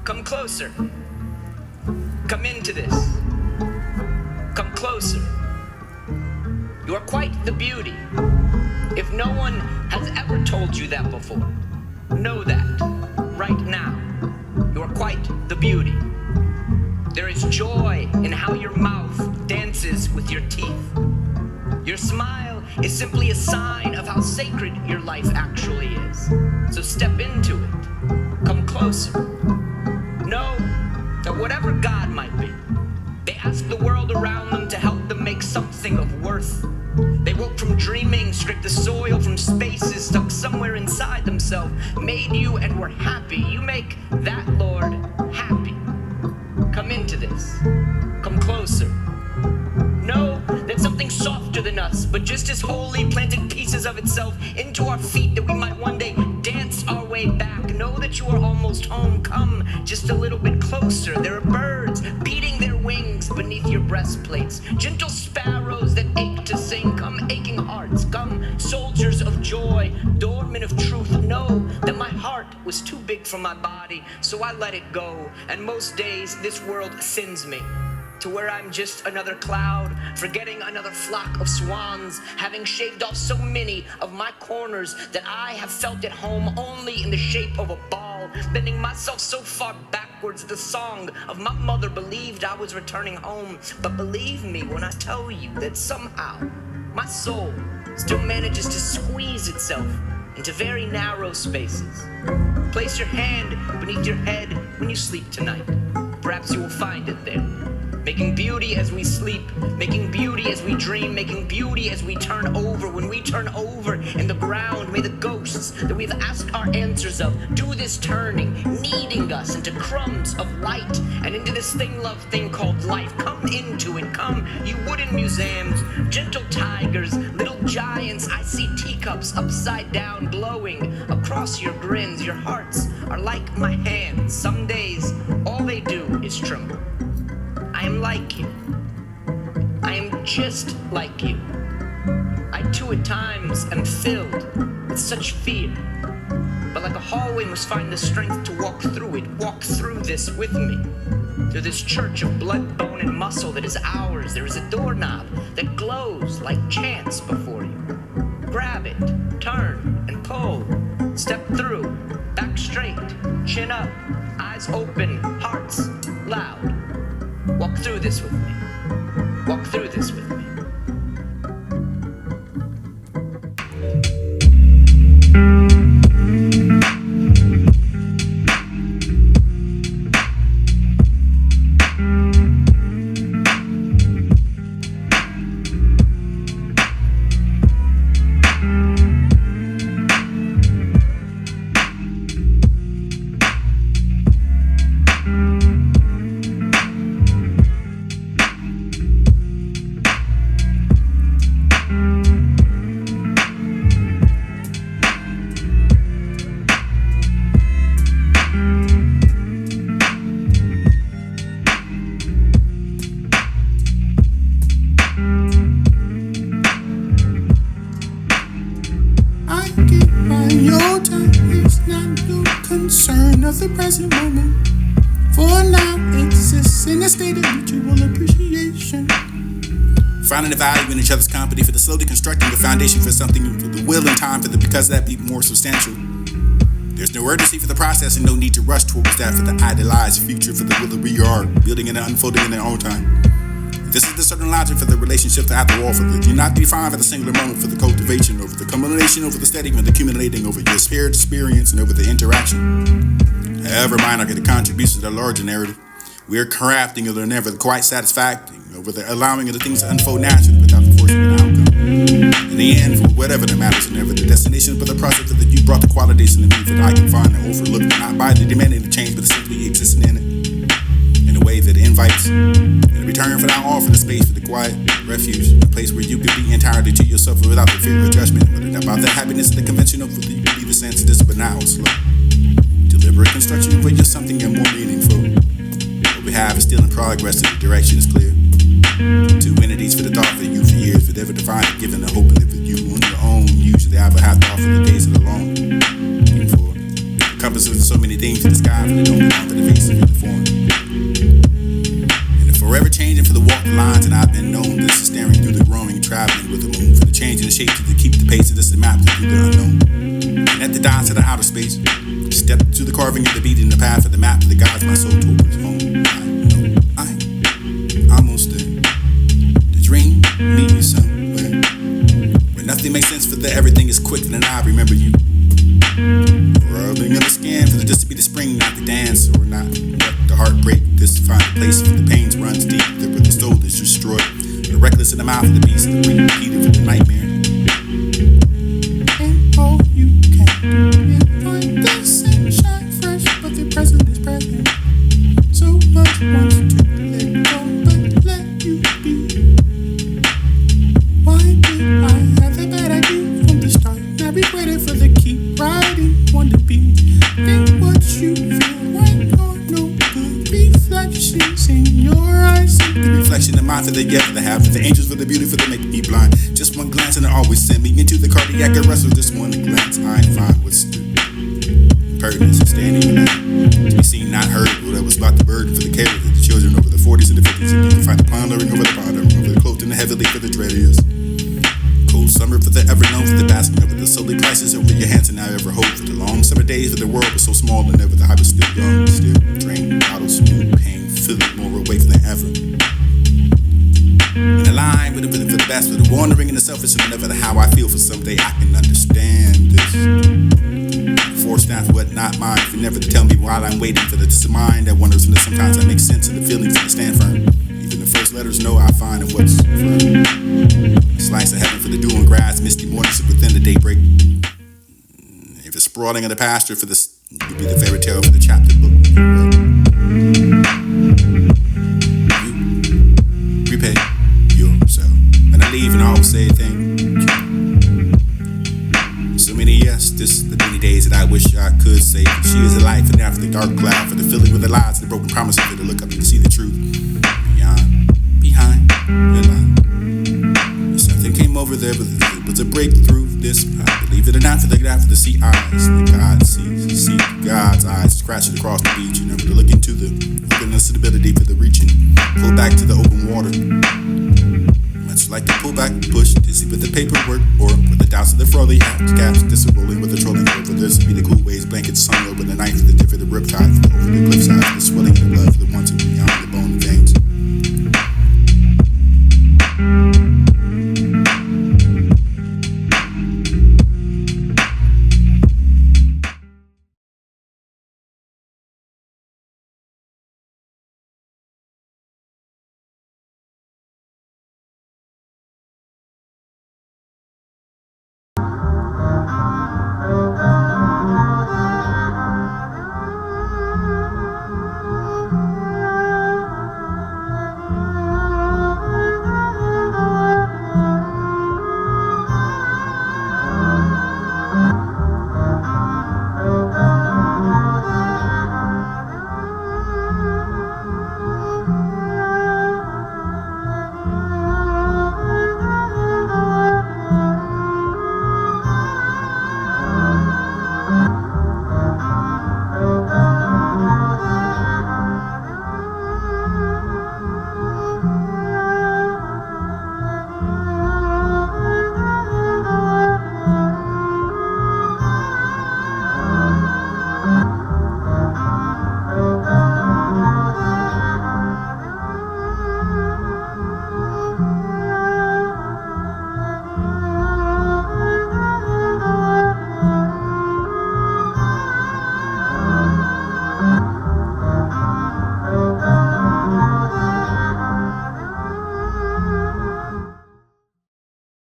Come closer. Come into this. Come closer. You are quite the beauty. If no one has ever told you that before, know that right now. You are quite the beauty. There is joy in how your mouth dances with your teeth. Your smile is simply a sign of how sacred your life actually is. So step into it. Come closer. Know that whatever God might be, they ask the world around them to help them make something of worth. They woke from dreaming, scraped the soil from spaces stuck somewhere inside themselves, made you and were happy. You make that Lord happy. Come into this. Come closer. Know that something softer than us, but just as holy, planted pieces of itself into our feet that we might one day dance our way back. Know that you are almost home. Come just a little bit closer. There are birds beating their wings beneath your breastplates. Gentle sparrows that ache to sing. Come aching hearts. Come soldiers of joy, doormen of truth. Know that my heart was too big for my body, so I let it go. And most days this world sends me to where I'm just another cloud, forgetting another flock of swans, having shaved off so many of my corners that I have felt at home only in the shape of a ball, bending myself so far backwards the song of my mother believed I was returning home. But believe me when I tell you that somehow my soul still manages to squeeze itself into very narrow spaces. Place your hand beneath your head when you sleep tonight. Perhaps you will find it there. Making beauty as we sleep, making beauty as we dream, making beauty as we turn over. When we turn over in the ground, may the ghosts that we've asked our answers of do this turning, kneading us into crumbs of light and into this love thing called life. Come into it, come, you wooden museums, gentle tigers, little giants. I see teacups upside down glowing across your grins. Your hearts are like my hands. Some days, all they do is tremble. I am like you. I am just like you. I too at times am filled with such fear, but like a hallway must find the strength to walk through it. Walk through this with me. Through this church of blood, bone, and muscle that is ours, there is a doorknob that glows like chance before you. Grab it, turn, and pull. Step through, back straight, chin up, eyes open, hearts loud. Walk through this with me. Walk through this with me. The present moment for now exists in a state of mutual appreciation, finding the value in each other's company for the slowly constructing the foundation for something, for the will and time for the because of that be more substantial. There's no urgency for the process and no need to rush towards that for the idealized future for the will that we are building and unfolding in their own time. This is the certain logic for the relationship that after all for the do not define for the singular moment for the cultivation over the culmination over the steady and the accumulating over your shared experience and over the interaction. However minor the contributions to the larger narrative, we are crafting or never quite satisfactory over the allowing of the things to unfold naturally without the forcing an outcome. In the end, for whatever the matters, never the destination, but the process that you brought the qualities and the need that I can find and overlook, not by the demanding of change, but simply existing in it, in a way that invites, in return for that offer the space for the quiet refuge, a place where you can be entirely to yourself without the fear of judgment, but about the happiness and the convention of what you believe is sense of this, but now slow. Deliberate construction of just something more meaningful. What we have is still in progress and the direction is clear. Two entities for the thought for you for years, but ever defined and given the hope and live with you on your own. Usually I would have to offer the days of the long. Looking for compasses in so many things in the sky for the dome belong to the faces of the form. And the forever changing for the walk the lines, and I've been known this is staring through the growing, traveling with the moon for the change in the shape to keep the pace of this map through the unknown. And at the dance of the outer space, step to the carving of the beat in the path of the map of the guides my soul towards home. I know I'm almost there. The dream leads me somewhere where nothing makes sense for the everything is quick and I remember you. Rubbing on the skin for the just to be the spring, not the dance or not let the heartbreak. This find a place for the pains runs deep, where the soul is destroyed. The reckless in the mouth of the beast, the repeated for the nightmare. And all you can do is find the sunshine fresh, but the present is present. So much wants to let go, but let you be. Why did I have that bad idea from the start? Now be ready for the keep riding, want to be. Think what you feel right or no good. Reflections in your eyes, the reflection of mine for the yeah, for the half, for the angels, for the beauty, for the make me blind. Just one glance and it always send me into the cardiac arrest with this one glance. I find what's the pertinence of standing in line. To be seen, not heard, but that was about the burden for the care of the children over the 40s and the 50s. And you can find the pondering over the bottom, over the cloaked and the heavily for the dreadiest. Cold summer for the ever known, for the basking over the solely prices over your hands and now ever hope. For the long summer days, for the world was so small and ever the hype was still young, still drained bottles, new pain, feeling more awake than ever. In the line with the best, for the wandering and the selfish and never the how I feel for someday I can understand this. Forced down for what not mine, for never to tell me while I'm waiting for this mind that wonders when sometimes I make sense of the feelings and stand firm. Even the first letters know I find and what's firm. Slice of heaven for the dew and grass, misty mornings within the daybreak. If it's sprawling in the pasture for this, it would be the fairy tale for the chapter book. You repay yourself. When I leave and I always say thank you. So many yes, this the many days that I wish I could say. She is a light for the after the dark cloud, for the filling with the lies and the broken promises, for the look up and see the truth. Behind the line. Something came over there, but it was a breakthrough. This, I believe it or not, for the sea eyes, the God sees, see God's eyes scratching across the beach. You know, to look into the openness and ability for the reaching, pull back to the open water. Much like the pull back, push, dizzy with the paperwork, or with the doubts of the frothy hats, gaps, disrolling with the trolling over. This be the cool waves, blankets, sun over the knife, the tip of the riptide, over the cliffside, the swelling